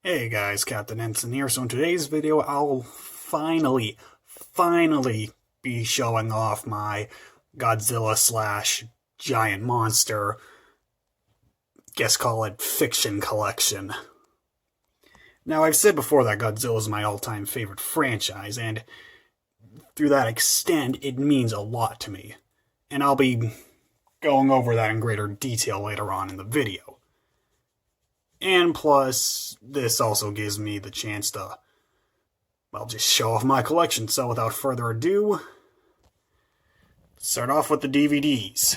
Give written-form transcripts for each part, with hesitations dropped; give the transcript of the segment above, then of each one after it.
Hey guys, Captain Ensign here. So in today's video, I'll finally be showing off my Godzilla slash giant monster, guess call it fiction collection. Now, I've said before that Godzilla is my all-time favorite franchise, and through that extent, it means a lot to me. And I'll be going over that in greater detail later on in the video. And plus, this also gives me the chance to, well, just show off my collection. So without further ado, start off with the DVDs.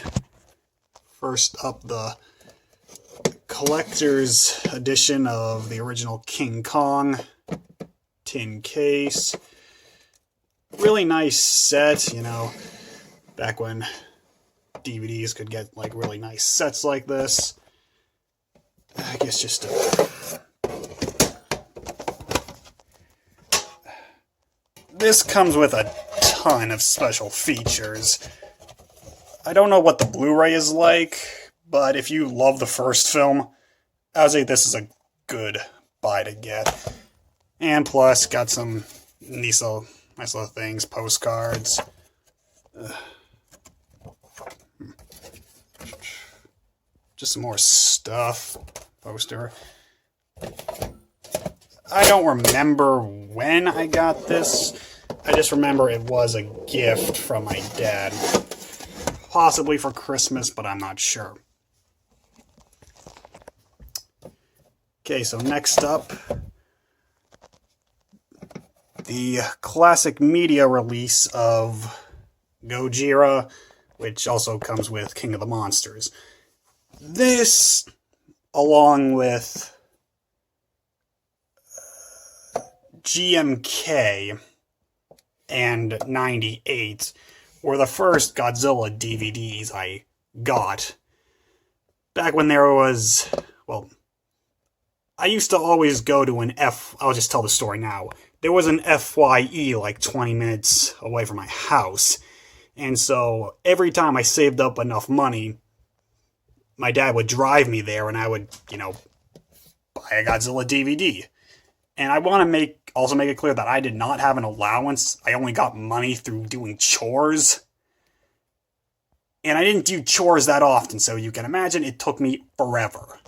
First up, the collector's edition of the original King Kong tin case. Really nice set, you know, back when DVDs could get like really nice sets like this. I guess just this comes with a ton of special features. I don't know what the Blu-ray is like, but if you love the first film, I would say this is a good buy to get. And plus, got some nice little things, postcards. Just some more stuff. Poster. I don't remember when I got this. I just remember it was a gift from my dad. Possibly for Christmas, but I'm not sure. Okay, so next up, the classic media release of Gojira, which also comes with King of the Monsters. This, along with GMK and 98, were the first Godzilla DVDs I got. Back when there was, well, I used to always go to I'll just tell the story now. There was an FYE like 20 minutes away from my house. And so every time I saved up enough money, my dad would drive me there and I would, you know, buy a Godzilla DVD. And I want to also make it clear that I did not have an allowance. I only got money through doing chores. And I didn't do chores that often, so you can imagine it took me forever.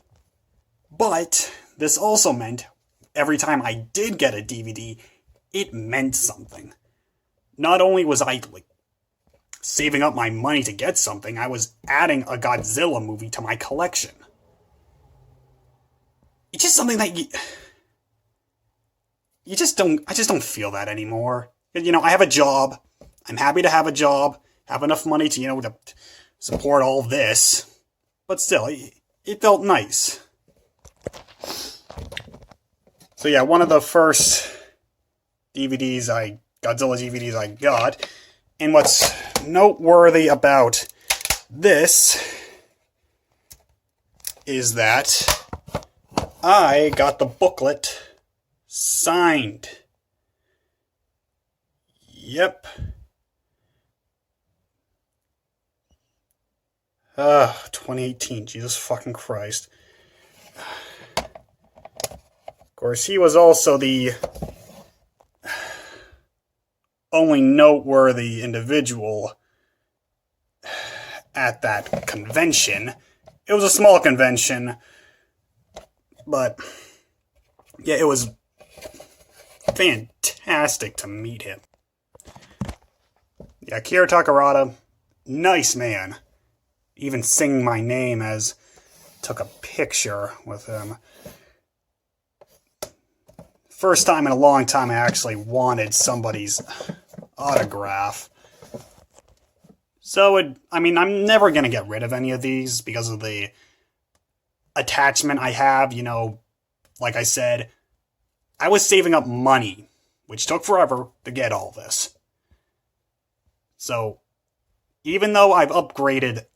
But this also meant every time I did get a DVD, it meant something. Not only was I like saving up my money to get something, I was adding a Godzilla movie to my collection. It's just something that I just don't feel that anymore. You know, I have a job. I'm happy to have a job, have enough money to, you know, to support all this. But still, it felt nice. So yeah, one of the first Godzilla DVDs I got. And what's noteworthy about this is that I got the booklet signed. Yep. 2018. Jesus fucking Christ. Of course, he was also the only noteworthy individual at that convention. It was a small convention, but yeah, it was fantastic to meet him. Yeah, Akira Takarada, nice man. Even singing my name as took a picture with him. First time in a long time I actually wanted somebody's autograph. So, I'm never going to get rid of any of these because of the attachment I have. You know, like I said, I was saving up money, which took forever to get all this. So, even though I've upgraded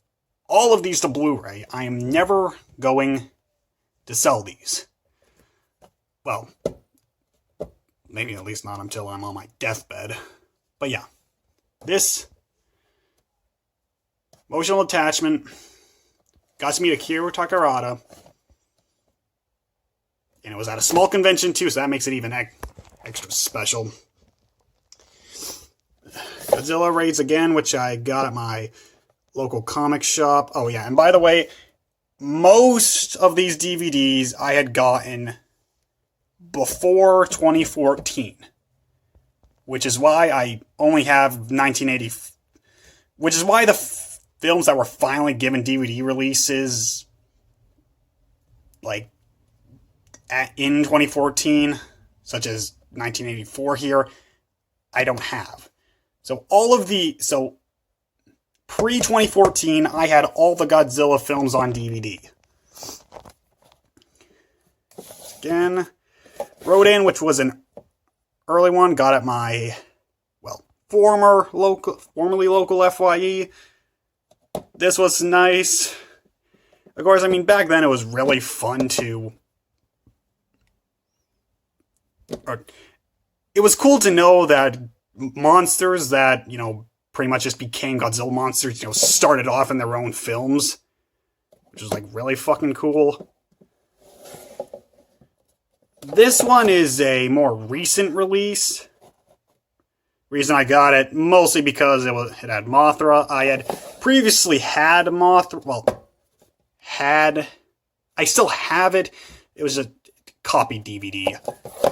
all of these to Blu-ray, I am never going to sell these. Well, maybe at least not until I'm on my deathbed. But yeah, this emotional attachment got to meet Akira Takarada. And it was at a small convention too, so that makes it even extra special. Godzilla Raids again, which I got at my local comic shop. Oh yeah, and by the way, most of these DVDs I had gotten before 2014. Which is why I only have 1980... Which is why the films that were finally given DVD releases, like, in 2014, such as 1984 here, I don't have. So pre-2014, I had all the Godzilla films on DVD. Again, Rodan, which was an early one, got at my, well, formerly local FYE. This was nice. Of course, I mean, back then it was really fun to... It was cool to know that monsters that, you know, pretty much just became Godzilla monsters, you know, started off in their own films. Which was, like, really fucking cool. This one is a more recent release. Reason I got it, mostly because it had Mothra. I had previously had Mothra, well, I still have it. It was a copy DVD,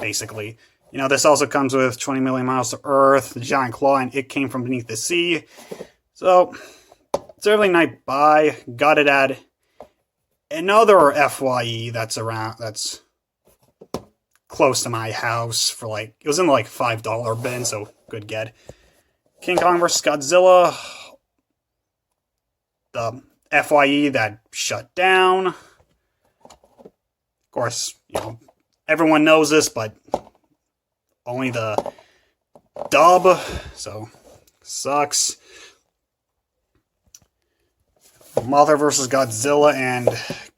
basically. You know, this also comes with 20 million miles to Earth, the Giant Claw, and It Came From Beneath the Sea. So, it's a really nice buy. Got it at another FYE that's close to my house for like, it was in the like $5 bin, so good get. King Kong vs. Godzilla, the FYE that shut down. Of course, you know, everyone knows this, but only the dub, so sucks. Mothra vs. Godzilla and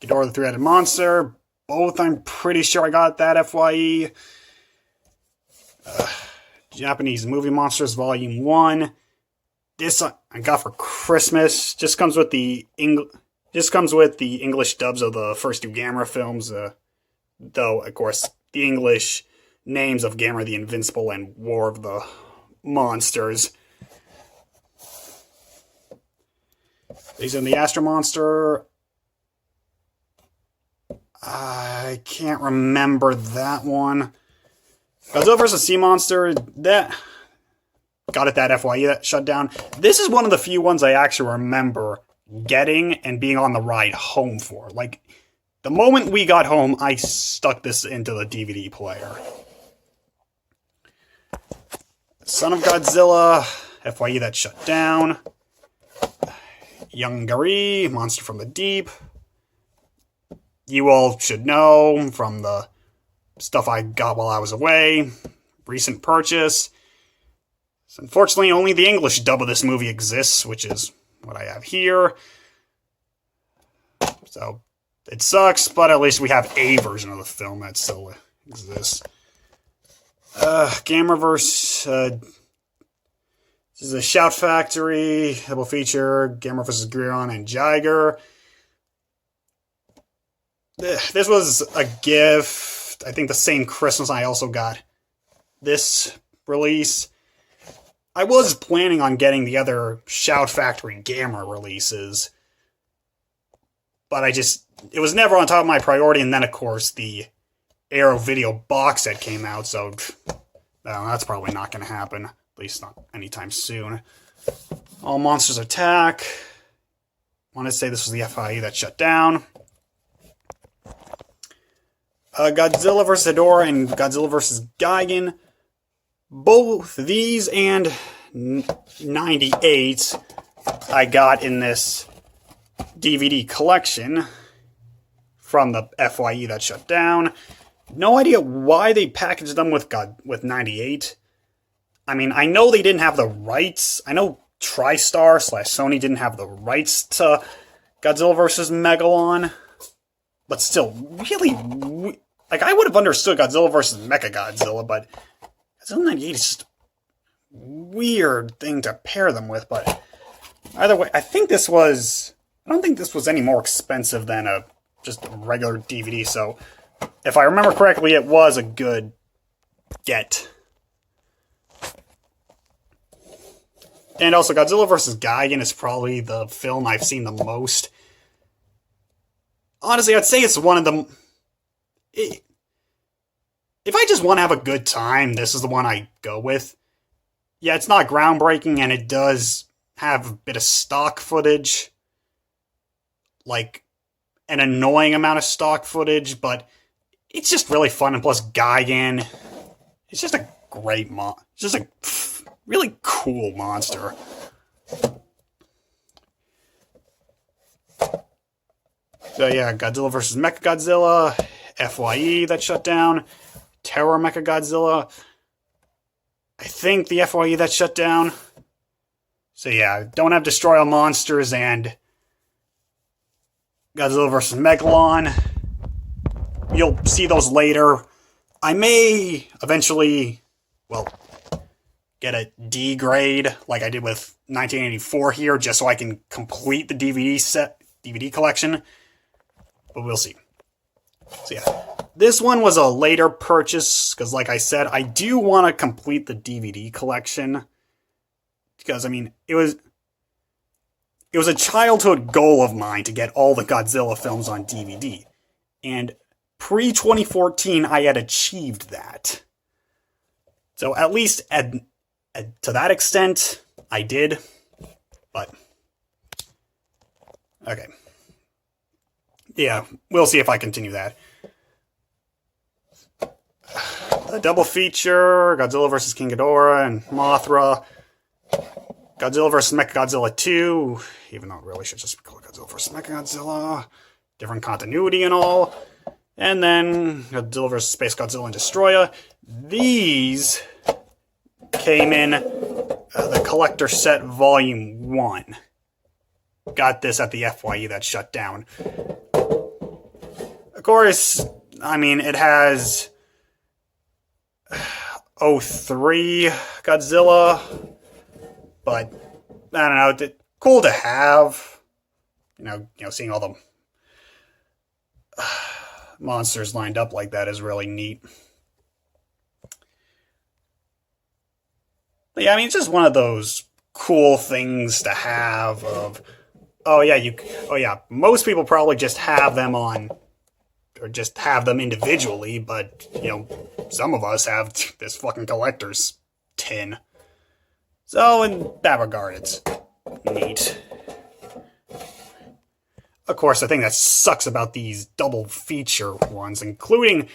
Ghidorah the Three-Headed Monster. Both, I'm pretty sure I got that FYE. Japanese Movie Monsters Volume 1. This I got for Christmas. Just comes with the English dubs of the first two Gamera films. Though, of course, the English names of Gamera the Invincible and War of the Monsters. These are the Astro Monster. I can't remember that one. Godzilla vs. Sea Monster, that got it, that FYE that shut down. This is one of the few ones I actually remember getting and being on the ride home for. Like, the moment we got home, I stuck this into the DVD player. Son of Godzilla, FYE that shut down. Young Gary, Monster from the Deep. You all should know from the stuff I got while I was away. Recent purchase. So unfortunately, only the English dub of this movie exists, which is what I have here. So, it sucks, but at least we have a version of the film that still exists. Gameraverse. This is a Shout Factory double feature. Gamera vs. Grion and Jiger. This was a gift. I think the same Christmas I also got this release. I was planning on getting the other Shout Factory Gamera releases, but it was never on top of my priority, and then of course the Aero video box set came out, so that's probably not going to happen, at least not anytime soon. All Monsters Attack. I want to say this was the FIE that shut down. Godzilla vs. Hedorah and Godzilla vs. Gigan. Both these and 98 I got in this DVD collection from the FYE that shut down. No idea why they packaged them with 98. I mean, I know they didn't have the rights. I know TriStar/Sony didn't have the rights to Godzilla vs. Megalon. But still, really, like, I would have understood Godzilla vs. Mechagodzilla, but Godzilla 98 is just a weird thing to pair them with. But either way, I don't think this was any more expensive than just a regular DVD, so if I remember correctly, it was a good get. And also, Godzilla vs. Gigan is probably the film I've seen the most. Honestly, I'd say it's one of the... If I just want to have a good time, this is the one I go with. Yeah, it's not groundbreaking, and it does have a bit of stock footage. Like, an annoying amount of stock footage, but it's just really fun, and plus Gigan, it's just a great it's just a really cool monster. So yeah, Godzilla vs. Mechagodzilla, FYE that shut down, Terror Mechagodzilla, I think the FYE that shut down. So yeah, don't have Destroy All Monsters and Godzilla vs. Megalon. You'll see those later. I may eventually, well, get a D grade like I did with 1984 here, just so I can complete the DVD collection. But we'll see. So yeah, this one was a later purchase, because like I said, I do want to complete the DVD collection. Because, I mean, it was a childhood goal of mine to get all the Godzilla films on DVD. And pre-2014, I had achieved that. So at least to that extent, I did. But, okay. Yeah, we'll see if I continue that. The double feature, Godzilla vs. King Ghidorah and Mothra. Godzilla vs. Mechagodzilla 2, even though it really should just be called Godzilla vs. Mechagodzilla. Different continuity and all. And then Godzilla vs. Space Godzilla and Destroya. These came in the Collector Set Volume 1. Got this at the FYE that shut down. Of course, I mean, it has 03 Godzilla, but I don't know, it's cool to have. You know, seeing all the monsters lined up like that is really neat. But yeah, I mean, it's just one of those cool things to have of, oh yeah, most people probably just have them on, or just have them individually, but, you know, some of us have this fucking collector's tin. So, in that regard, it's neat. Of course, the thing that sucks about these double feature ones, including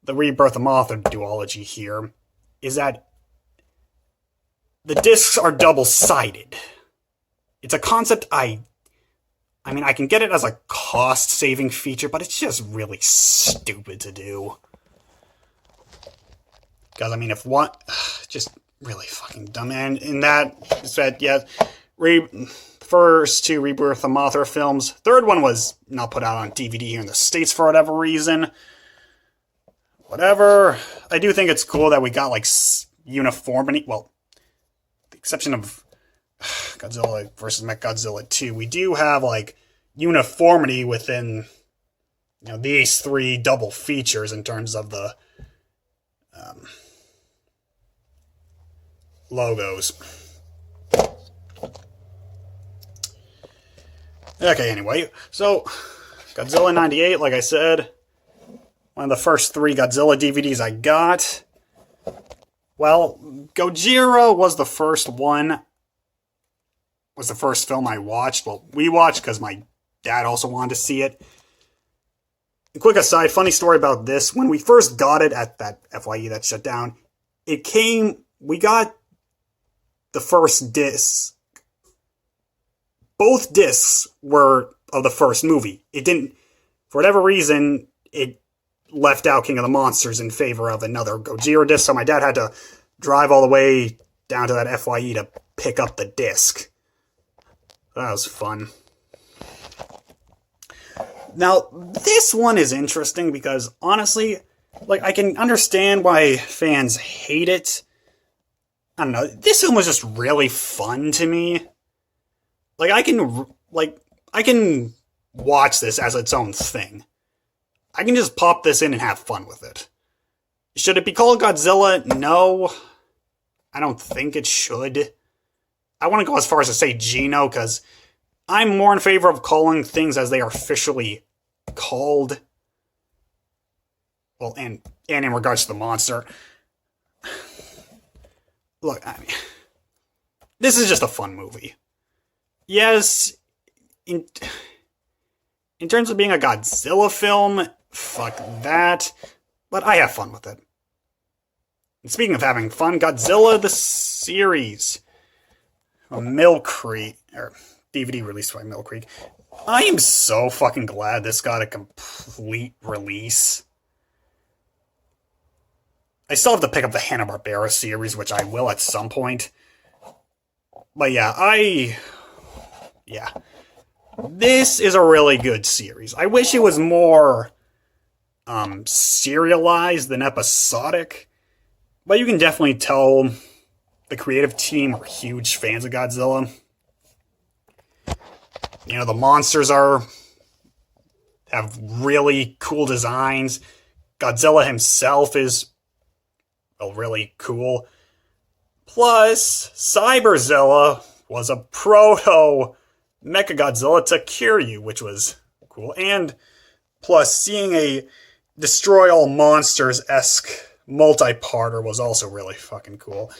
the Rebirth of Mothra duology here, is that the discs are double-sided. It's a concept I mean, I can get it as a cost-saving feature, but it's just really stupid to do. Because, I mean, if one... just really fucking dumb. And in that, said, yeah, first two Rebirth of Mothra films. Third one was not put out on DVD here in the States for whatever reason. Whatever. I do think it's cool that we got, like, uniformity. Well, the exception of Godzilla vs. Mechagodzilla 2, we do have, like, uniformity within, you know, these three double features in terms of the logos. Okay, anyway, so Godzilla 98, like I said, one of the first three Godzilla DVDs I got. Well, Gojira was the first one, was the first film I watched. Well, we watched because my dad also wanted to see it. A quick aside, funny story about this. When we first got it at that FYE that shut down, we got the first disc. Both discs were of the first movie. It didn't, for whatever reason, it left out King of the Monsters in favor of another Gojira disc, so my dad had to drive all the way down to that FYE to pick up the disc. That was fun. Now, this one is interesting because, honestly, like, I can understand why fans hate it. I don't know, this film was just really fun to me. Like, I can watch this as its own thing. I can just pop this in and have fun with it. Should it be called Godzilla? No. I don't think it should. I want to go as far as to say Gino, because I'm more in favor of calling things as they are officially called. Well, and in regards to the monster. Look, I mean, this is just a fun movie. Yes, in terms of being a Godzilla film, fuck that. But I have fun with it. And speaking of having fun, Godzilla the series. Mill Creek, or DVD released by Mill Creek. I am so fucking glad this got a complete release. I still have to pick up the Hanna-Barbera series, which I will at some point. But yeah, this is a really good series. I wish it was more serialized than episodic. But you can definitely tell the creative team are huge fans of Godzilla. You know, the monsters have really cool designs. Godzilla himself is really cool. Plus, Cyberzilla was a proto Mechagodzilla to Kiryu, which was cool. And plus, seeing a Destroy All Monsters-esque multi-parter was also really fucking cool.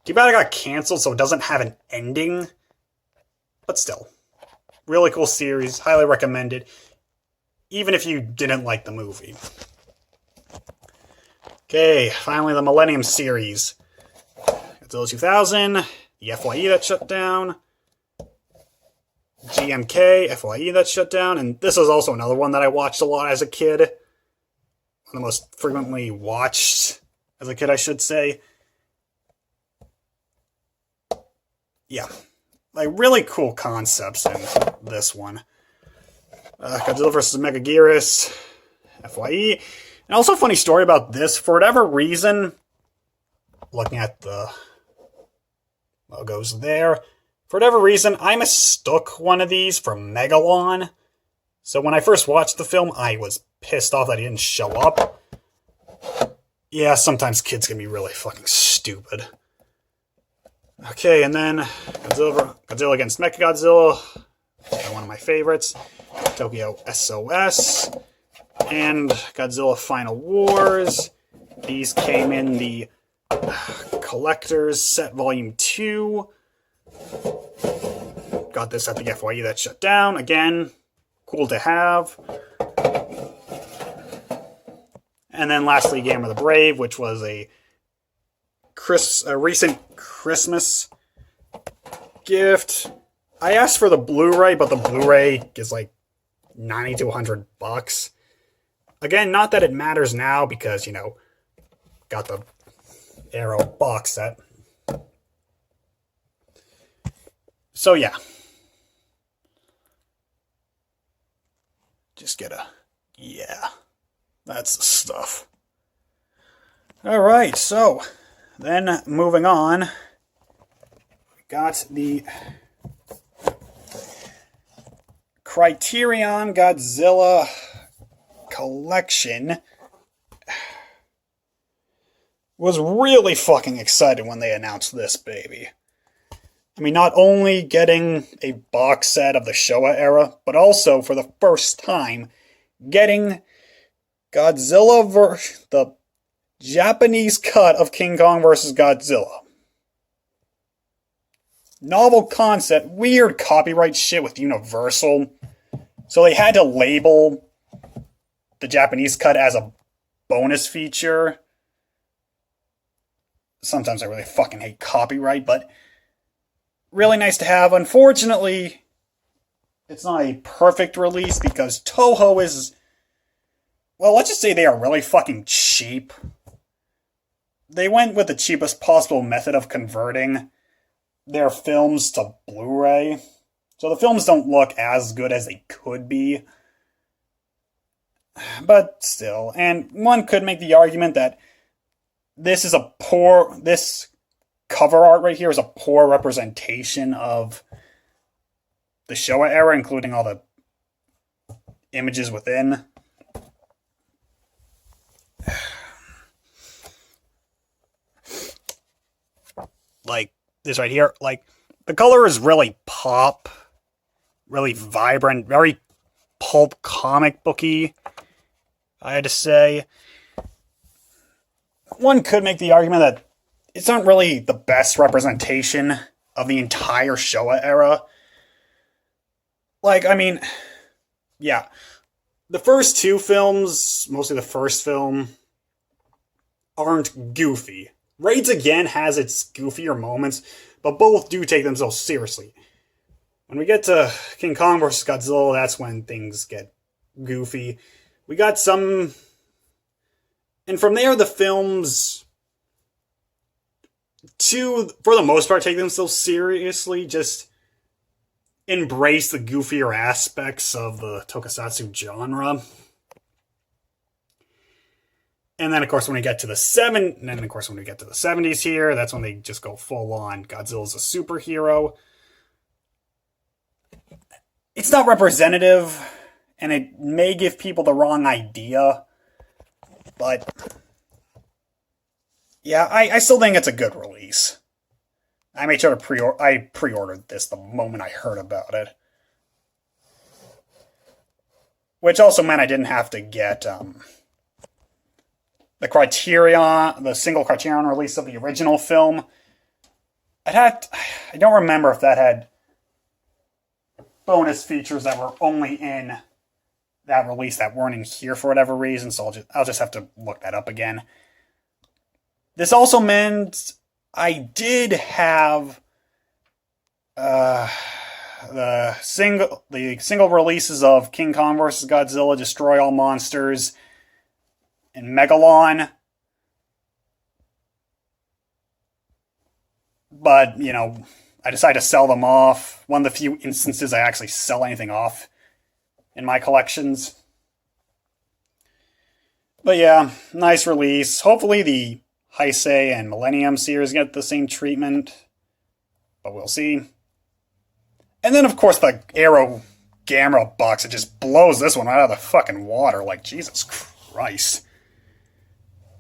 Too bad it got canceled, so it doesn't have an ending. But still, really cool series. Highly recommended. Even if you didn't like the movie. Okay, finally the Millennium series. Godzilla 2000, the FYE that shut down, GMK, FYE that shut down, and this is also another one that I watched a lot as a kid. One of the most frequently watched as a kid, I should say. Yeah, like really cool concepts in this one. Godzilla vs. Megaguirus, FYE. And also, funny story about this, for whatever reason, looking at the logos there, for whatever reason, I mistook one of these for Megalon. So when I first watched the film, I was pissed off that he didn't show up. Yeah, sometimes kids can be really fucking stupid. Okay, and then Godzilla against Mechagodzilla, one of my favorites, Tokyo SOS, and Godzilla Final Wars. These came in the Collector's Set Volume 2. Got this at the FYE that shut down. Again, cool to have. And then lastly, Gamma the Brave, which was a recent Christmas gift. I asked for the Blu-ray, but the Blu-ray is like $90 to $100. Again, not that it matters now because, you know, got the Aero box set. So yeah. Just get a... yeah. That's the stuff. Alright, so... then, moving on. We got the... Criterion Godzilla collection. Was really fucking excited when they announced this baby. I mean, not only getting a box set of the Showa era, but also, for the first time, getting Godzilla the Japanese cut of King Kong vs. Godzilla. Novel concept, weird copyright shit with Universal. So they had to label the Japanese cut as a bonus feature. Sometimes I really fucking hate copyright, but really nice to have. Unfortunately, it's not a perfect release because Toho is... well, let's just say they are really fucking cheap. They went with the cheapest possible method of converting their films to Blu-ray. So the films don't look as good as they could be. But still, and one could make the argument that this cover art right here is a poor representation of the Showa era, including all the images within. like this right here. Like, the color is really pop, really vibrant, very pulp comic booky, I had to say. One could make the argument that it's not really the best representation of the entire Showa era. Like, I mean, yeah. The first two films, mostly the first film, aren't goofy. Raids again has its goofier moments, but both do take themselves seriously. When we get to King Kong vs. Godzilla, that's when things get goofy. We got some... And from there, the films, for the most part, take themselves seriously, just embrace the goofier aspects of the tokusatsu genre. And then, of course, when we get to the 70s here, that's when they just go full on. Godzilla's a superhero. It's not representative, and it may give people the wrong idea. But, yeah, I still think it's a good release. I made sure to pre-ordered this the moment I heard about it. Which also meant I didn't have to get the Criterion, the single Criterion release of the original film. I don't remember if that had bonus features that were only in that release that weren't in here for whatever reason, so I'll just have to look that up again. This also meant I did have the single releases of King Kong vs. Godzilla, Destroy All Monsters, and Megalon. But, you know, I decided to sell them off. One of the few instances I actually sell anything off in my collections. But yeah, nice release. Hopefully the Heisei and Millennium series get the same treatment, but we'll see. And then, of course, the Aero Gamma Box, it just blows this one out of the fucking water. Like, Jesus Christ.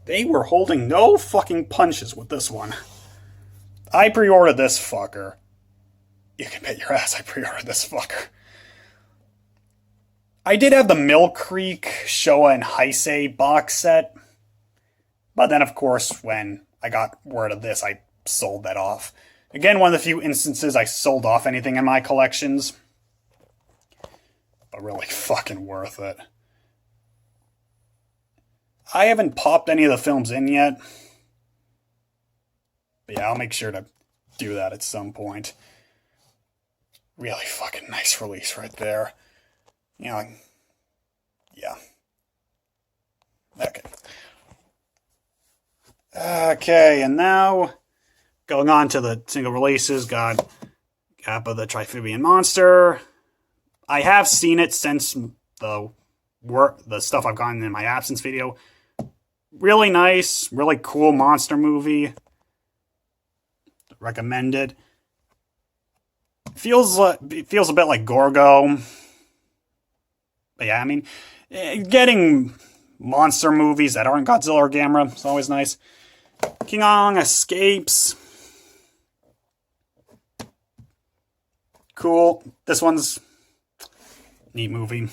They were holding no fucking punches with this one. I pre-ordered this fucker. You can bet your ass I pre-ordered this fucker. I did have the Mill Creek, Showa, and Heisei box set. But then, of course, when I got word of this, I sold that off. Again, one of the few instances I sold off anything in my collections. But really fucking worth it. I haven't popped any of the films in yet. But yeah, I'll make sure to do that at some point. Really fucking nice release right there. You know, yeah. Okay, and now going on to the single releases, got Kappa the Triphibian Monster. I have seen it since the stuff I've gotten in my absence video. Really nice, really cool monster movie. Recommend it. Feels a bit like Gorgo. But yeah, I mean, getting monster movies that aren't Godzilla or Gamera is always nice. King Kong Escapes. Cool. This one's neat movie.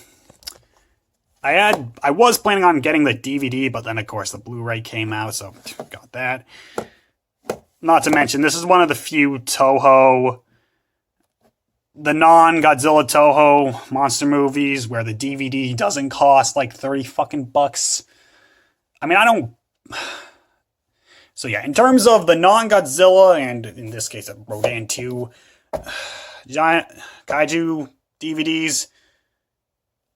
I was planning on getting the DVD, but then of course the Blu-ray came out, so got that. Not to mention, this is one of the few Toho, the non-Godzilla Toho monster movies where the DVD doesn't cost like 30 fucking bucks. I mean, I don't... So yeah, in terms of the non-Godzilla, and in this case, Rodan 2, giant kaiju DVDs,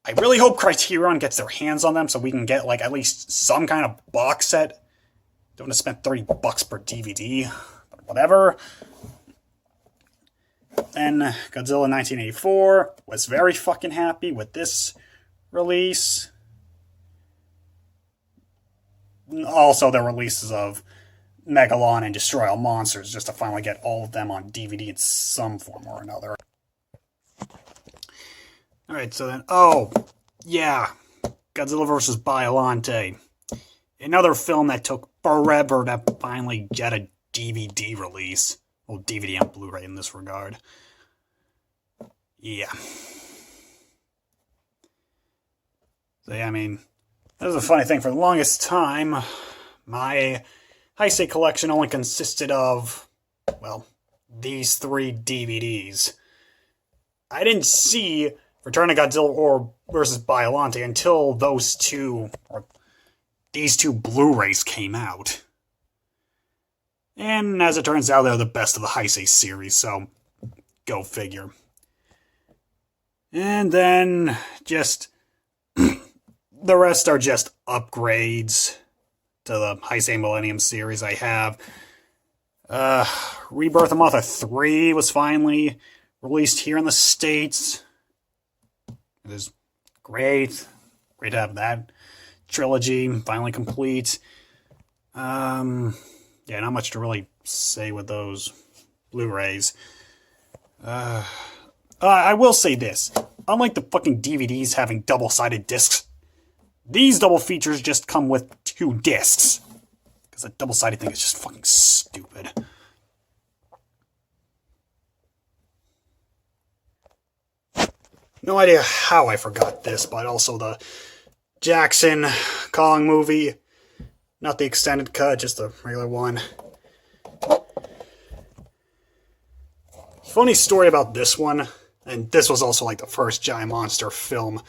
I really hope Criterion gets their hands on them so we can get like at least some kind of box set. Don't want to spend 30 bucks per DVD, but whatever. Then Godzilla 1984 was very fucking happy with this release. Also, the releases of Megalon and Destroy All Monsters, just to finally get all of them on DVD in some form or another. Alright, so then, oh, yeah, Godzilla vs. Biollante. Another film that took forever to finally get a DVD release. Well, DVD and Blu-ray in this regard. Yeah. So, yeah, I mean, that was a funny thing. For the longest time, my Heisei collection only consisted of, well, these 3 DVDs. I didn't see Return of Godzilla or versus Biollante until those 2, or these 2 Blu-rays came out. And as it turns out, they're the best of the Heisei series, so go figure. And then just the rest are just upgrades to the Heisei Millennium series. I have Rebirth of Mothra 3 was finally released here in the States. It is great. Great to have that trilogy finally complete. Yeah, not much to really say with those Blu-rays. I will say this. Unlike the fucking DVDs having double-sided discs, these double features just come with 2 discs. Because that double-sided thing is just fucking stupid. No idea how I forgot this, but also the Jackson Kong movie. Not the extended cut, just the regular one. Funny story about this one, and this was also like the first giant monster film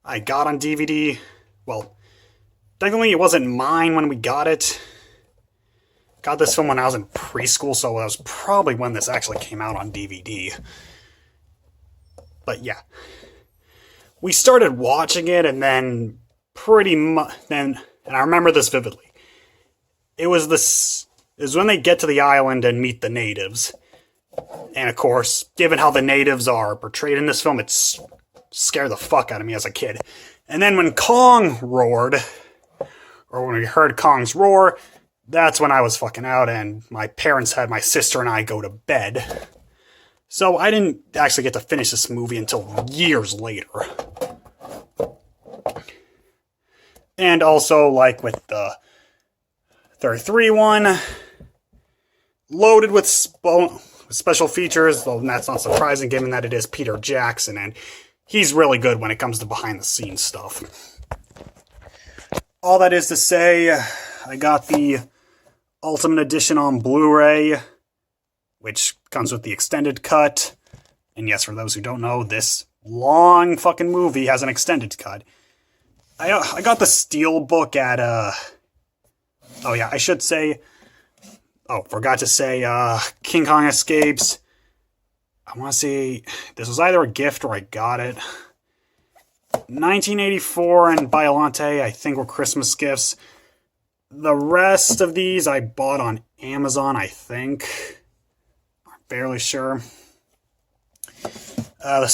I got on DVD. Well, technically it wasn't mine when we got it. Got this film when I was in preschool, so that was probably when this actually came out on DVD. But yeah. We started watching it, and then pretty much and I remember this vividly. It was when they get to the island and meet the natives. And of course, given how the natives are portrayed in this film, it scared the fuck out of me as a kid. And then when Kong roared, or when we heard Kong's roar, that's when I was fucking out, and my parents had my sister and I go to bed. So I didn't actually get to finish this movie until years later. And also, like with the 33 one, loaded with special features, though that's not surprising given that it is Peter Jackson, and he's really good when it comes to behind-the-scenes stuff. All that is to say, I got the Ultimate Edition on Blu-ray, which comes with the extended cut. And yes, for those who don't know, this long fucking movie has an extended cut. I got the Steelbook at, oh yeah, I should say, forgot to say, King Kong Escapes. I want to say, this was either a gift or I got it. 1984 and Biollante, I think, were Christmas gifts. The rest of these I bought on Amazon, I think. I'm fairly sure. The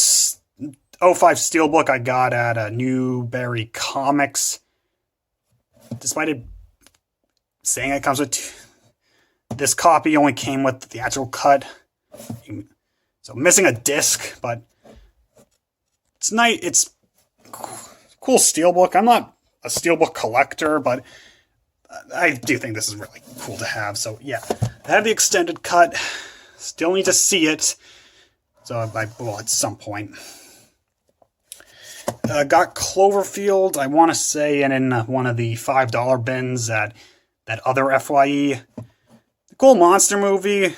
05 Steelbook I got at Newberry Comics. Despite it saying it comes with... This copy only came with the theatrical cut. So missing a disc, but... It's nice. It's cool Steelbook. I'm not a Steelbook collector, but I do think this is really cool to have. So yeah, I have the extended cut. Still need to see it. So I will at some point. Got Cloverfield, I want to say, and in one of the $5 bins at that other FYE. The cool monster movie.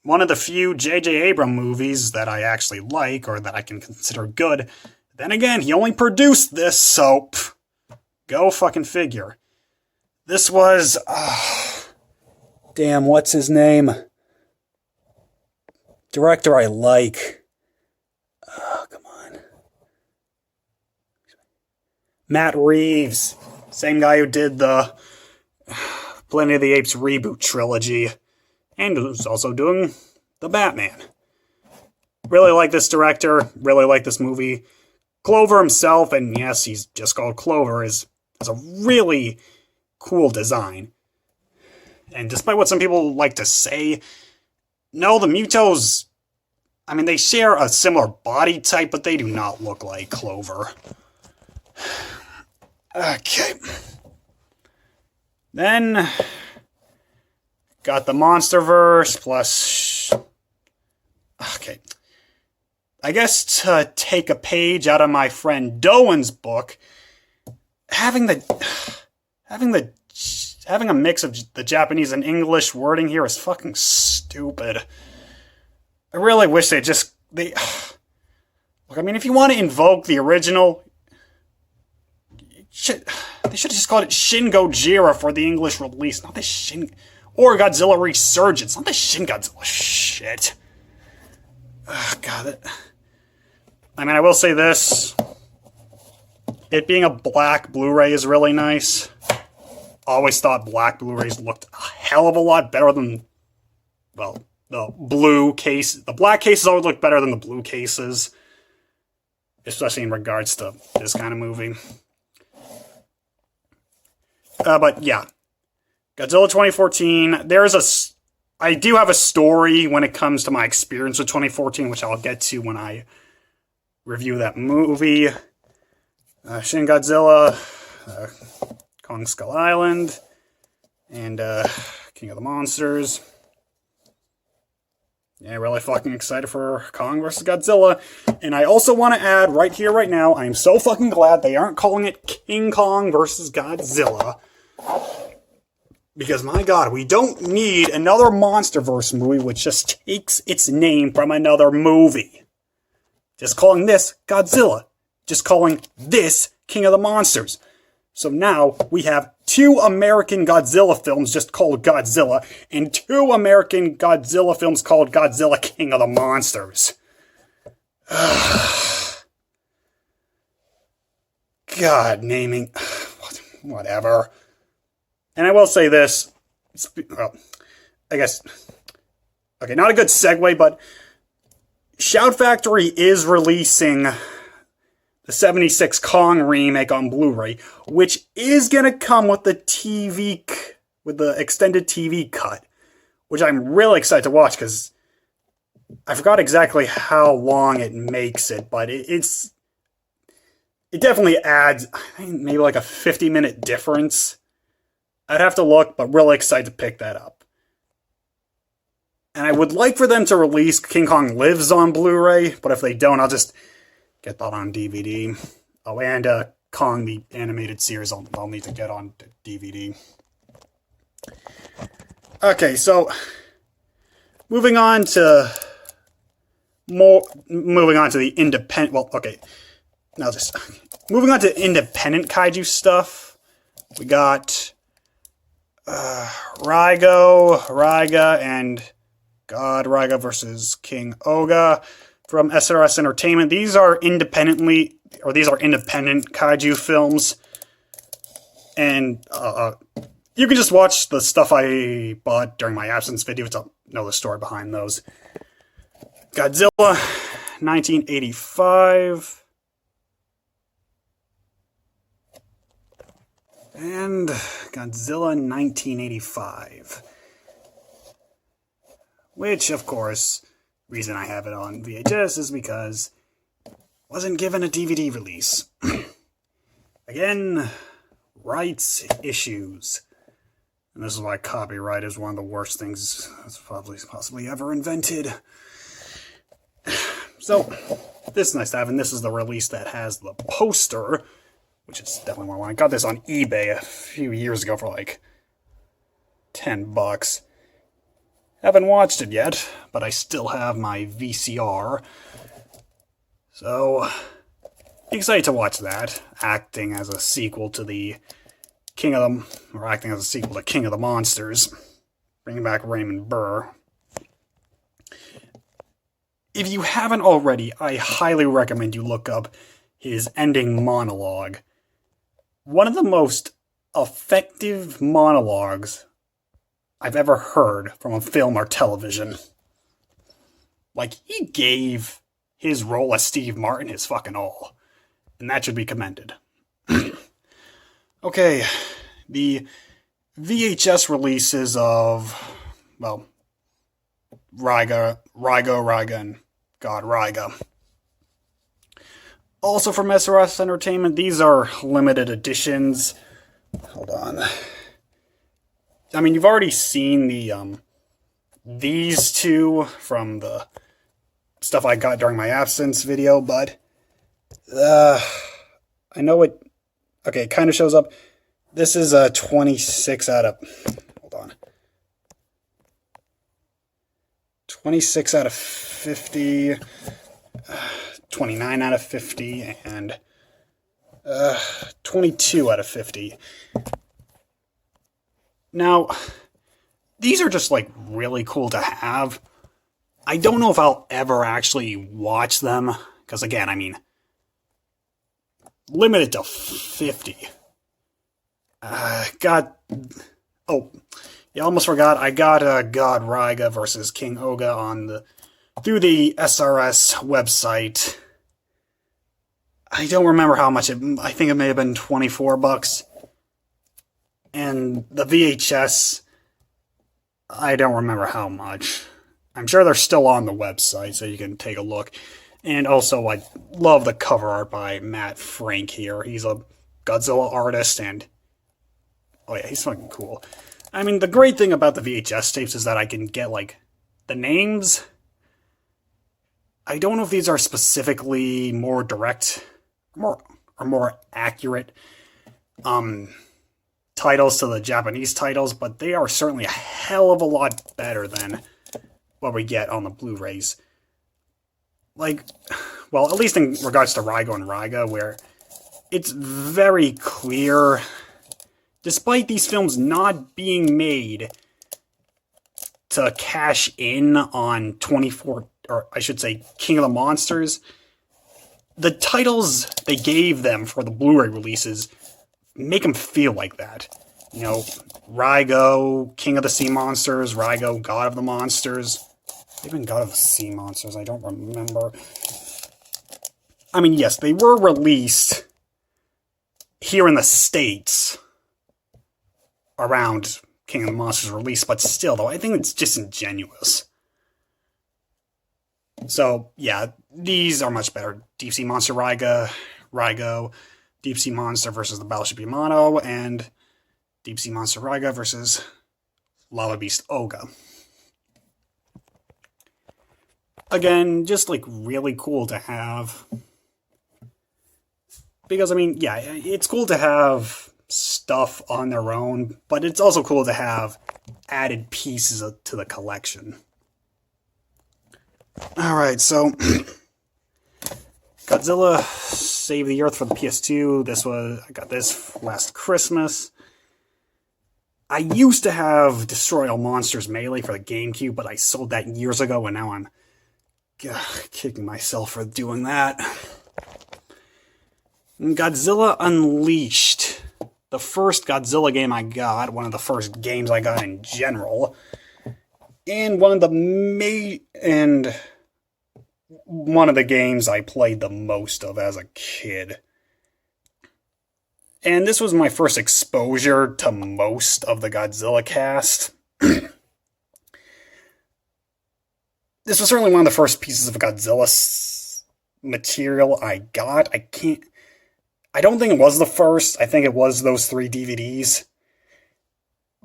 One of the few J.J. Abrams movies that I actually like, or that I can consider good. Then again, he only produced this, so go fucking figure. This was... damn, what's his name? Director I like. Oh, come on. Matt Reeves. Same guy who did the Planet of the Apes reboot trilogy. And who's also doing the Batman. Really like this director. Really like this movie. Clover himself, and yes, he's just called Clover, has a really cool design. And despite what some people like to say, no, the Mutos, I mean, they share a similar body type, but they do not look like Clover. Okay. Then, got the MonsterVerse plus... Okay. I guess to take a page out of my friend Doan's book, having a mix of the Japanese and English wording here is fucking stupid. I really wish look, I mean, if you want to invoke the original, they should have just called it Shin Gojira for the English release, not the Shin... Or Godzilla Resurgence, not the Shin Godzilla shit. Ugh, God. I mean, I will say this. It being a black Blu-ray is really nice. Always thought black Blu-rays looked a hell of a lot better than... Well, the blue case... The black cases always look better than the blue cases. Especially in regards to this kind of movie. But yeah. Godzilla 2014, I do have a story when it comes to my experience with 2014, which I'll get to when I review that movie. Shin Godzilla, Kong Skull Island, and King of the Monsters. Yeah, really fucking excited for Kong vs. Godzilla. And I also want to add, right here, right now, I'm so fucking glad they aren't calling it King Kong vs. Godzilla. Because, my God, we don't need another MonsterVerse movie which just takes its name from another movie. Just calling this Godzilla. Just calling this King of the Monsters. So now we have 2 American Godzilla films just called Godzilla, and 2 American Godzilla films called Godzilla King of the Monsters. God, naming... Whatever. And I will say this, well, I guess, okay, not a good segue, but Shout Factory is releasing the 76 Kong remake on Blu-ray, which is going to come with the extended TV cut, which I'm really excited to watch, because I forgot exactly how long it makes it, but it definitely adds, I think, maybe like a 50-minute difference. I'd have to look, but really excited to pick that up. And I would like for them to release King Kong Lives on Blu-ray, but if they don't, I'll just get that on DVD. Oh, and Kong, the animated series, I'll need to get on DVD. Okay, so moving on to the independent... Well, okay. Now just... Moving on to independent kaiju stuff. We got... Raiga, and God Raiga versus King Oga from SRS Entertainment. These are independent kaiju films, and you can just watch the stuff I bought during my absence video to know the story behind those. Godzilla 1985. And Godzilla 1985. Which, of course, reason I have it on VHS is because it wasn't given a DVD release. Again, rights issues. And this is why copyright is one of the worst things that's possibly ever invented. So, this is nice to have, and this is the release that has the poster, which is definitely what I want. I got this on eBay a few years ago for like $10. Haven't watched it yet, but I still have my VCR. So, excited to watch that. Acting as a sequel to King of the Monsters. Bringing back Raymond Burr. If you haven't already, I highly recommend you look up his ending monologue. One of the most effective monologues I've ever heard from a film or television. Like, he gave his role as Steve Martin his fucking all. And that should be commended. Okay, the VHS releases of, well, Raiga, and God Raiga. Also from SRS Entertainment, these are limited editions. Hold on. I mean, you've already seen the these two from the stuff I got during my absence video, but I know it. Okay, it kind of shows up. This is a 26 out of. Hold on. 26 out of 50, 29 out of 50, and 22 out of 50. Now, these are just like really cool to have. I don't know if I'll ever actually watch them, because again, I mean, limited to 50. Oh, yeah, almost forgot. I got God Ryga versus King Oga through the SRS website. I don't remember how much I think it may have been $24. And the VHS, I don't remember how much. I'm sure they're still on the website, so you can take a look. And also, I love the cover art by Matt Frank here. He's a Godzilla artist, and oh yeah, he's fucking cool. I mean, the great thing about the VHS tapes is that I can get, like, the names. I don't know if these are specifically more direct, or more accurate titles to the Japanese titles, but they are certainly a hell of a lot better than what we get on the Blu-rays. Like, well, at least in regards to Rygo and Ryga, where it's very clear, despite these films not being made to cash in on 24, or I should say King of the Monsters, the titles they gave them for the Blu-ray releases make them feel like that. You know, Rygo, King of the Sea Monsters, Rygo, God of the Monsters. Even God of the Sea Monsters, I don't remember. I mean, yes, they were released here in the States around King of the Monsters release, but still, though, I think it's disingenuous. So, yeah, these are much better. Deep Sea Monster Rygo, Deep Sea Monster versus the Battleship Yamato, and Deep Sea Monster Ryga versus Lava Beast Oga. Again, just like really cool to have. Because, I mean, yeah, it's cool to have stuff on their own, but it's also cool to have added pieces to the collection. Alright, so Godzilla Save the Earth for the PS2. I got this last Christmas. I used to have Destroy All Monsters Melee for the GameCube, but I sold that years ago, and now I'm kicking myself for doing that. Godzilla Unleashed. The first Godzilla game I got, one of the first games I got in general, and one of the games I played the most of as a kid. And this was my first exposure to most of the Godzilla cast. This was certainly one of the first pieces of Godzilla material I got. I don't think it was the first. I think it was those 3 DVDs.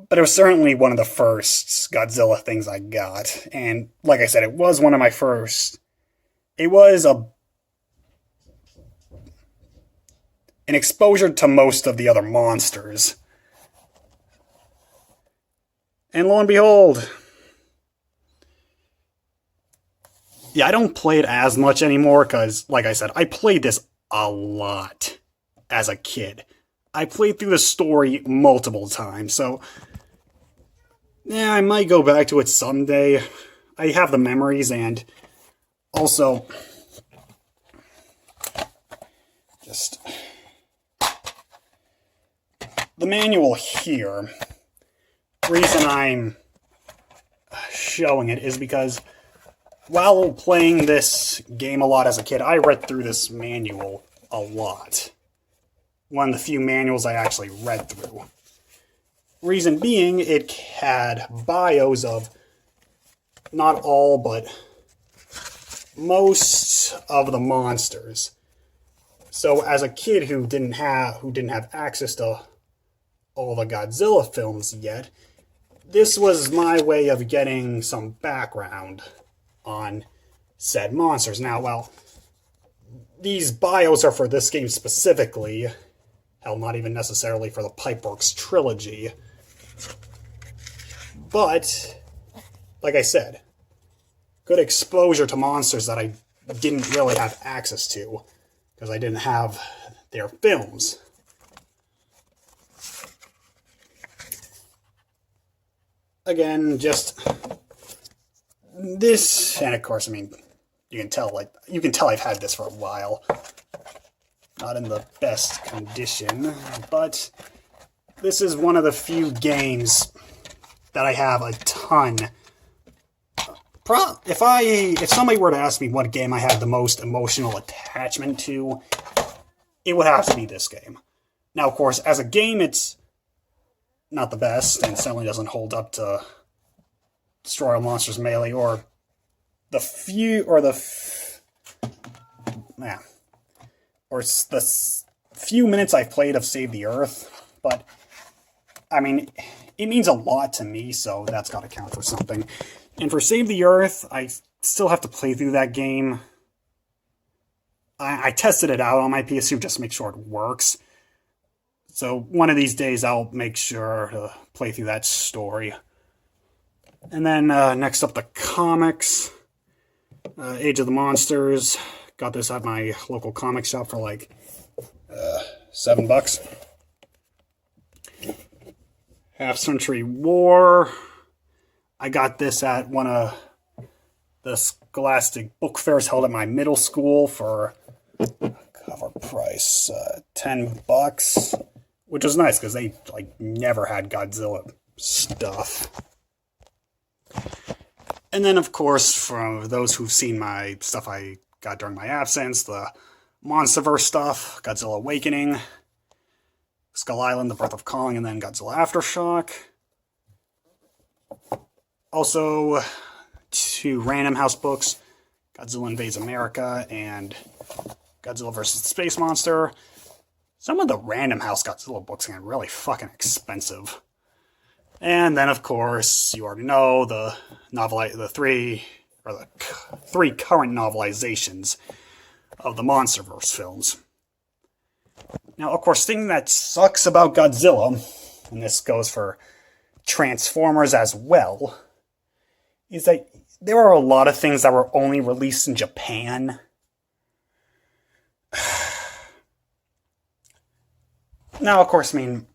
But it was certainly one of the first Godzilla things I got. And like I said, it was one of my first. It was an exposure to most of the other monsters. And lo and behold, yeah, I don't play it as much anymore because, like I said, I played this a lot as a kid. I played through the story multiple times, so yeah, I might go back to it someday. I have the memories, and also just the manual here. The reason I'm showing it is because while playing this game a lot as a kid, I read through this manual a lot. One of the few manuals I actually read through. Reason being, it had bios of not all, but most of the monsters. So as a kid who didn't have access to all the Godzilla films yet, this was my way of getting some background on said monsters. Now, well, these bios are for this game specifically. Hell, not even necessarily for the Pipeworks trilogy. But, like I said, good exposure to monsters that I didn't really have access to, because I didn't have their films. Again, just this, and of course, I mean, you can tell I've had this for a while. Not in the best condition, but this is one of the few games that I have a ton. If somebody were to ask me what game I had the most emotional attachment to, it would have to be this game. Now, of course, as a game, it's not the best, and certainly doesn't hold up to Destroy All Monsters Melee or the few minutes I've played of Save the Earth. But I mean, it means a lot to me, so that's got to count for something. And for Save the Earth, I still have to play through that game. I tested it out on my PS2 just to make sure it works. So one of these days I'll make sure to play through that story. And then next up, the comics. Age of the Monsters. Got this at my local comic shop for like $7. Half Century War. I got this at one of the Scholastic book fairs held at my middle school for cover price $10, which was nice because they never had Godzilla stuff. And then, of course, for those who've seen my stuff I got during my absence, the Monsterverse stuff, Godzilla Awakening, Skull Island, The Birth of Kong, and then Godzilla Aftershock. Also, 2 Random House books, Godzilla Invades America and Godzilla vs. the Space Monster. Some of the Random House Godzilla books are really fucking expensive. And then, of course, you already know the three current novelizations of the Monsterverse films. Now, of course, the thing that sucks about Godzilla, and this goes for Transformers as well, is that there are a lot of things that were only released in Japan. Now, of course, I mean,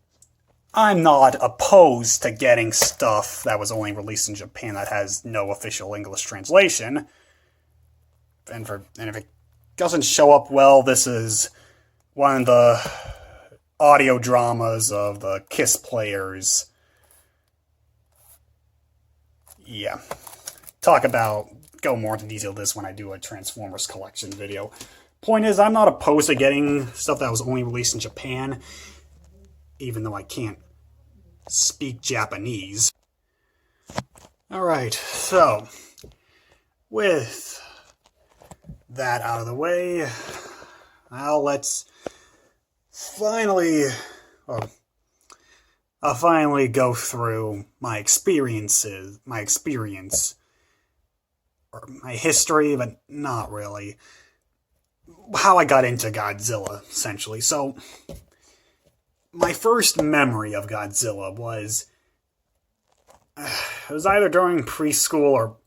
I'm not opposed to getting stuff that was only released in Japan that has no official English translation. And if it doesn't show up well, this is one of the audio dramas of the KISS players. Yeah. Go more into detail this when I do a Transformers collection video. Point is, I'm not opposed to getting stuff that was only released in Japan, even though I can't speak Japanese. Alright, so, with that out of the way, now let's finally go through my experience, or my history, but not really. How I got into Godzilla, essentially. So, my first memory of Godzilla was it was either during preschool or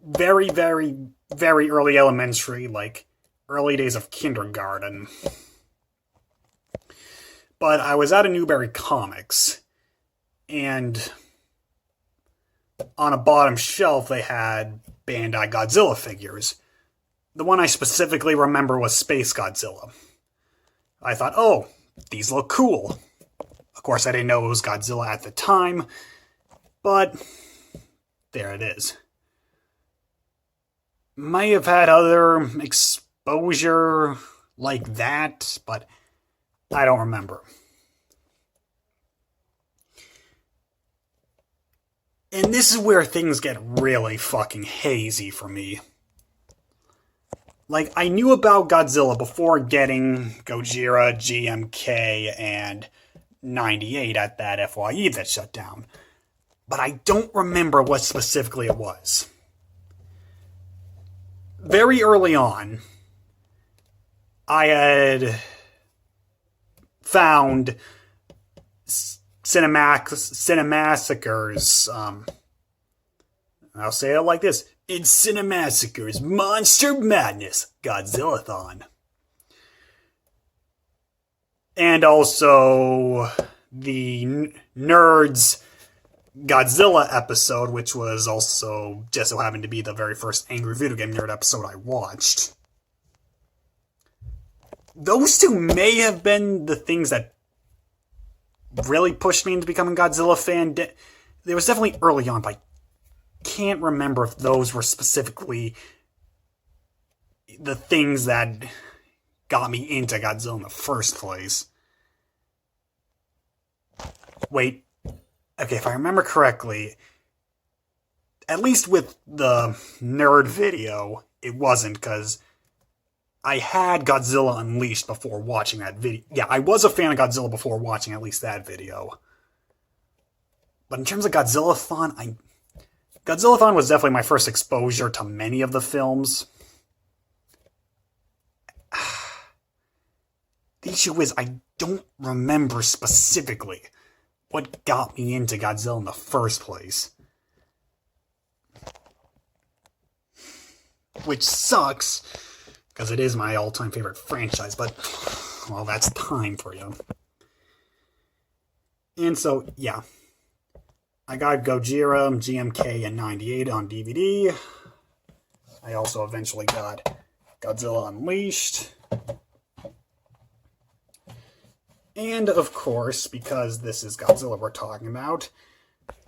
very, very, very early elementary, like early days of kindergarten. But I was at a Newberry Comics, and on a bottom shelf they had Bandai Godzilla figures. The one I specifically remember was Space Godzilla. I thought, oh, these look cool. Of course, I didn't know it was Godzilla at the time, but there it is. May have had other exposure like that, but I don't remember. And this is where things get really fucking hazy for me. Like, I knew about Godzilla before getting Gojira, GMK, and 98 at that FYE that shut down. but I don't remember what specifically it was. Very early on, I had found Cinemassacre's, I'll say it like this, it's Cinemassacre's Monster Madness Godzilla-thon. And also the Nerds Godzilla episode, which was also just so happened to be the very first Angry Video Game Nerd episode I watched. Those two may have been the things that really pushed me into becoming a Godzilla fan. There was definitely early on, but I can't remember if those were specifically the things that got me into Godzilla in the first place. Wait. Okay, if I remember correctly, at least with the nerd video, it wasn't, because I had Godzilla Unleashed before watching that video. Yeah, I was a fan of Godzilla before watching at least that video. But in terms of Godzilla-thon, Godzilla-thon was definitely my first exposure to many of the films. The issue is, I don't remember specifically what got me into Godzilla in the first place. Which sucks, because it is my all-time favorite franchise, but, well, that's time for you. And so, yeah. I got Gojira, GMK, and 98 on DVD. I also eventually got Godzilla Unleashed. And, of course, because this is Godzilla we're talking about,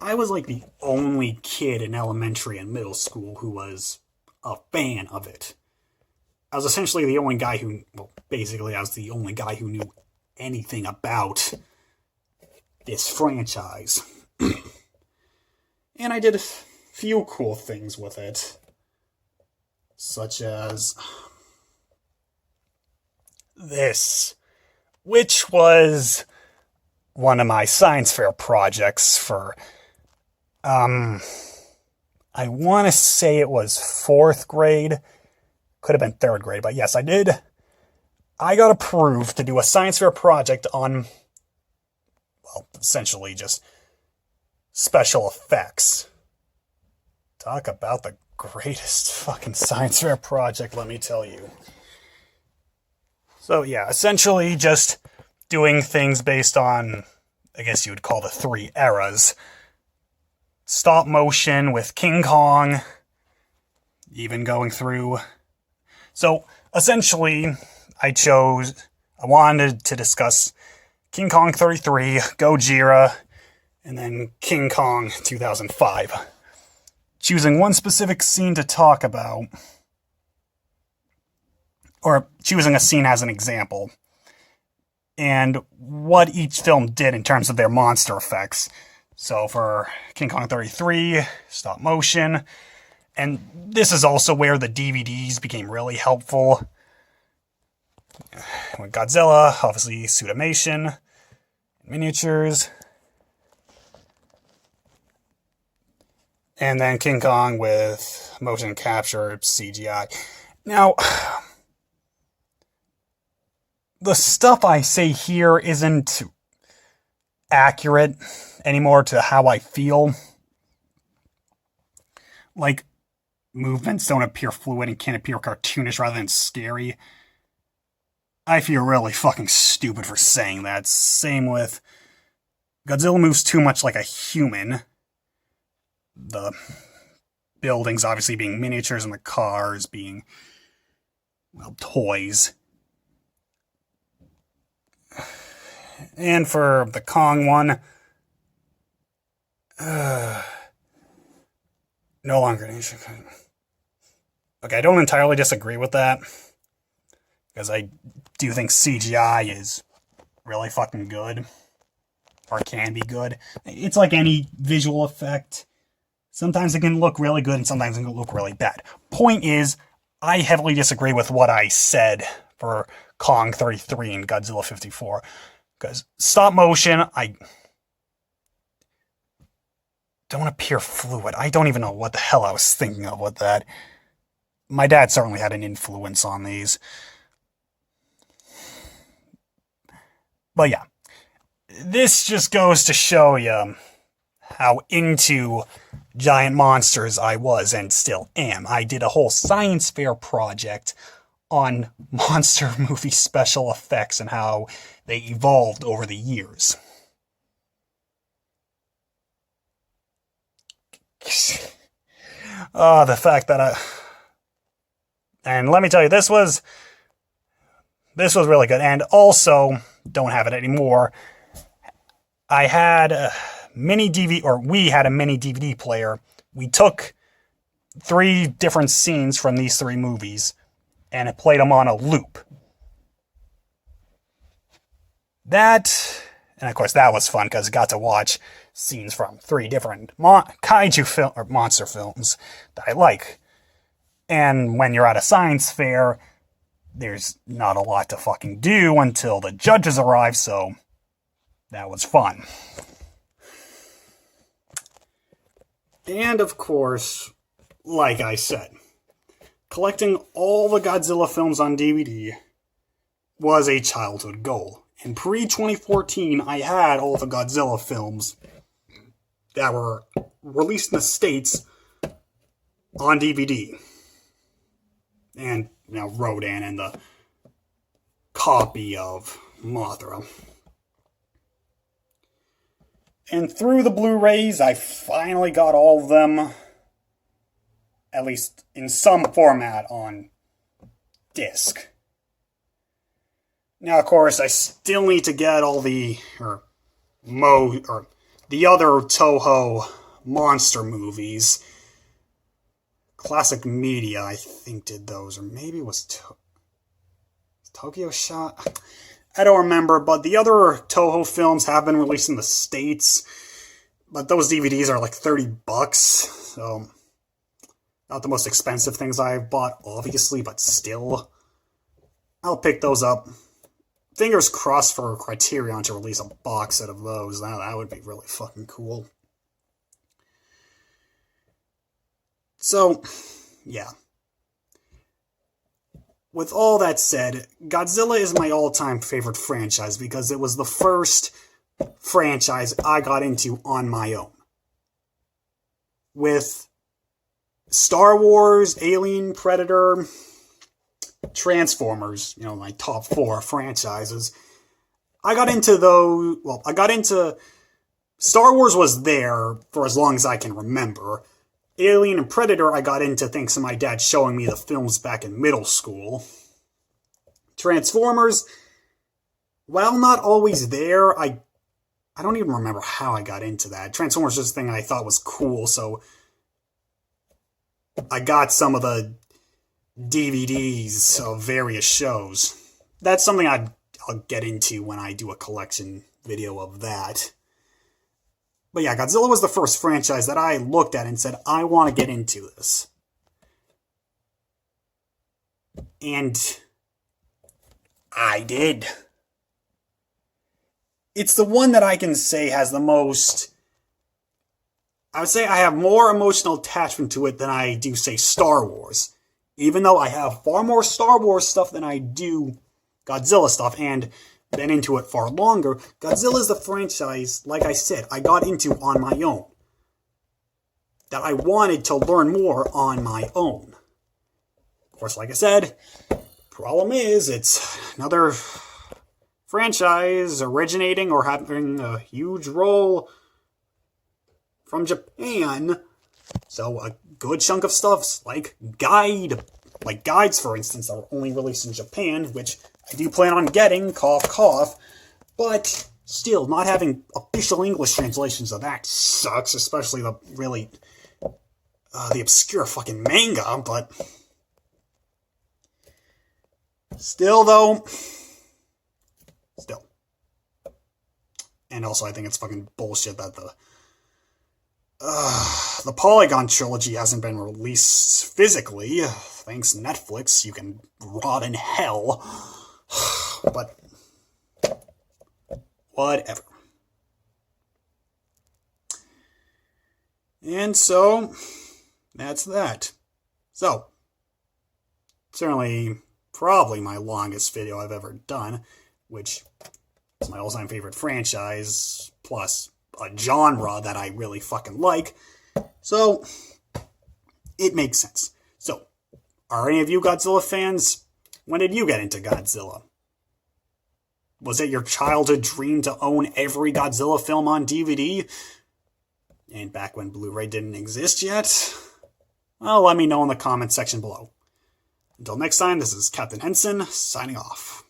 I was like the only kid in elementary and middle school who was a fan of it. I was essentially the only guy who, well, basically I was the only guy who knew anything about this franchise. And I did a few cool things with it, such as this, which was one of my science fair projects for, I want to say it was 4th grade. Could have been 3rd grade, but yes, I did. I got approved to do a science fair project on, well, essentially just special effects. Talk about the greatest fucking science fair project, let me tell you. So yeah, essentially just doing things based on, I guess you would call the 3 eras. Stop motion with King Kong, even going through. So essentially, I wanted to discuss King Kong 33, Gojira, and then King Kong 2005. Choosing one specific scene to talk about, or choosing a scene as an example, and what each film did in terms of their monster effects. So for King Kong 33, stop motion, and this is also where the DVDs became really helpful. With Godzilla, obviously Suitimation, miniatures, and then King Kong with motion capture, CGI. Now, the stuff I say here isn't accurate anymore to how I feel. Like, movements don't appear fluid and can appear cartoonish rather than scary. I feel really fucking stupid for saying that. Same with Godzilla moves too much like a human. The buildings obviously being miniatures and the cars being, well, toys. And for the Kong one, no longer an issue. Okay, I don't entirely disagree with that, because I do think CGI is really fucking good, or can be good. It's like any visual effect. Sometimes it can look really good and sometimes it can look really bad. Point is, I heavily disagree with what I said for Kong 33 and Godzilla 54. Because stop motion, don't appear fluid. I don't even know what the hell I was thinking of with that. My dad certainly had an influence on these. But yeah, this just goes to show you how into giant monsters I was and still am. I did a whole science fair project on monster movie special effects and how they evolved over the years. The fact that and let me tell you, this was really good. And also, don't have it anymore, I had a mini DVD, or we had a mini DVD player. We took 3 different scenes from these 3 movies, and it played them on a loop. That, and of course that was fun, because I got to watch scenes from 3 different kaiju film, or monster films that I like. And when you're at a science fair, there's not a lot to fucking do until the judges arrive, so that was fun. And of course, like I said, collecting all the Godzilla films on DVD was a childhood goal. And pre-2014, I had all the Godzilla films that were released in the States on DVD. And, Rodan and the copy of Mothra. And through the Blu-rays, I finally got all of them, at least in some format, on disc. Now, of course, I still need to get all the other Toho monster movies. Classic Media, I think, did those, or maybe it was Tokyo Shot. I don't remember, but the other Toho films have been released in the States, but those DVDs are like $30, so not the most expensive things I've bought, obviously, but still, I'll pick those up. Fingers crossed for Criterion to release a box set of those. That would be really fucking cool. So, yeah. With all that said, Godzilla is my all-time favorite franchise because it was the first franchise I got into on my own. With Star Wars, Alien, Predator, Transformers, my top 4 franchises, I got into Star Wars was there for as long as I can remember. Alien and Predator I got into thanks to my dad showing me the films back in middle school. Transformers, while not always there, I don't even remember how I got into that. Transformers was just a thing I thought was cool, so I got some of the DVDs of various shows. That's something I'll get into when I do a collection video of that. But yeah, Godzilla was the first franchise that I looked at and said, I want to get into this. And I did. It's the one that I can say has the most... I would say I have more emotional attachment to it than I do, say, Star Wars. Even though I have far more Star Wars stuff than I do Godzilla stuff, and been into it far longer, Godzilla is the franchise, like I said, I got into on my own. That I wanted to learn more on my own. Of course, like I said, problem is, it's another franchise originating or having a huge role from Japan. So a good chunk of stuff's like guides, for instance, are only released in Japan, which I do plan on getting, cough, cough, but still, not having official English translations of that sucks, especially the really, the obscure fucking manga, but still, though, and also I think it's fucking bullshit that the Polygon trilogy hasn't been released physically. Thanks Netflix, you can rot in hell. But whatever. And so, that's that. So, certainly, probably my longest video I've ever done, which is my all-time favorite franchise, plus a genre that I really fucking like. So, it makes sense. So, are any of you Godzilla fans? When did you get into Godzilla? Was it your childhood dream to own every Godzilla film on DVD? And back when Blu-ray didn't exist yet? Well, let me know in the comments section below. Until next time, this is Captain Henson, signing off.